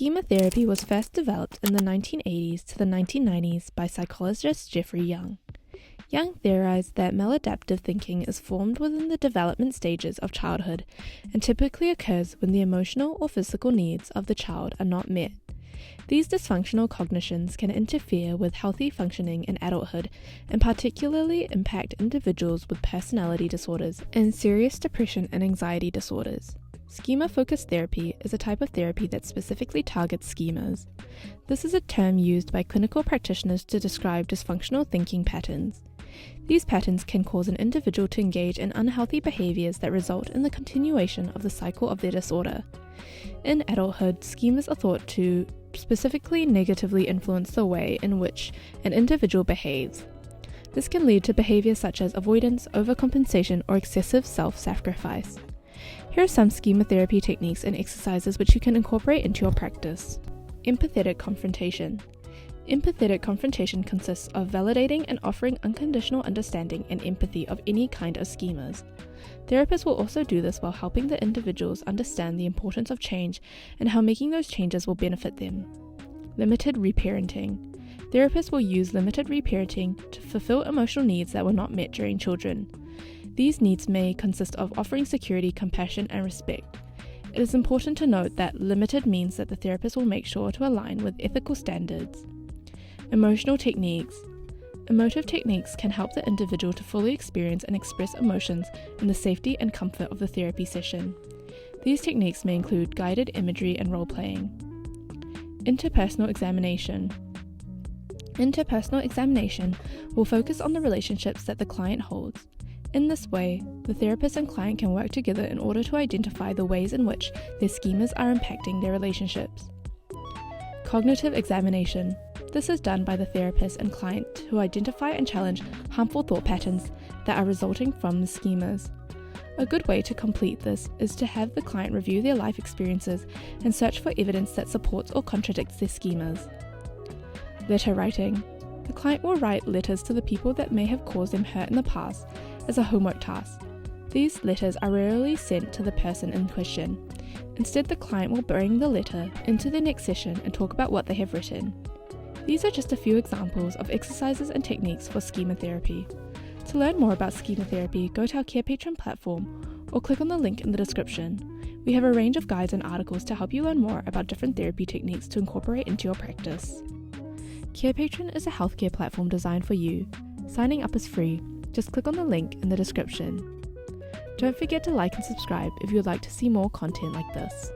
Schema therapy was first developed in the 1980s to the 1990s by psychologist Jeffrey Young. Young theorized that maladaptive thinking is formed within the development stages of childhood and typically occurs when the emotional or physical needs of the child are not met. These dysfunctional cognitions can interfere with healthy functioning in adulthood and particularly impact individuals with personality disorders and serious depression and anxiety disorders. Schema-focused therapy is a type of therapy that specifically targets schemas. This is a term used by clinical practitioners to describe dysfunctional thinking patterns. These patterns can cause an individual to engage in unhealthy behaviors that result in the continuation of the cycle of their disorder. In adulthood, schemas are thought to specifically negatively influence the way in which an individual behaves. This can lead to behaviors such as avoidance, overcompensation, or excessive self-sacrifice. Here are some schema therapy techniques and exercises which you can incorporate into your practice. Empathetic confrontation. Empathetic confrontation consists of validating and offering unconditional understanding and empathy of any kind of schemas. Therapists will also do this while helping the individuals understand the importance of change and how making those changes will benefit them. Limited reparenting. Therapists will use limited reparenting to fulfill emotional needs that were not met during children. These needs may consist of offering security, compassion, and respect. It is important to note that limited means that the therapist will make sure to align with ethical standards. Emotional techniques. Emotive techniques can help the individual to fully experience and express emotions in the safety and comfort of the therapy session. These techniques may include guided imagery and role-playing. Interpersonal examination. Interpersonal examination will focus on the relationships that the client holds. In this way, the therapist and client can work together in order to identify the ways in which their schemas are impacting their relationships. Cognitive examination. This is done by the therapist and client to identify and challenge harmful thought patterns that are resulting from the schemas. A good way to complete this is to have the client review their life experiences and search for evidence that supports or contradicts their schemas. Letter writing. The client will write letters to the people that may have caused them hurt in the past as a homework task. These letters are rarely sent to the person in question. Instead, the client will bring the letter into the next session and talk about what they have written. These are just a few examples of exercises and techniques for schema therapy. To learn more about schema therapy, go to our CarePatron platform or click on the link in the description. We have a range of guides and articles to help you learn more about different therapy techniques to incorporate into your practice. CarePatron is a healthcare platform designed for you. Signing up is free. Just click on the link in the description. Don't forget to like and subscribe if you would like to see more content like this.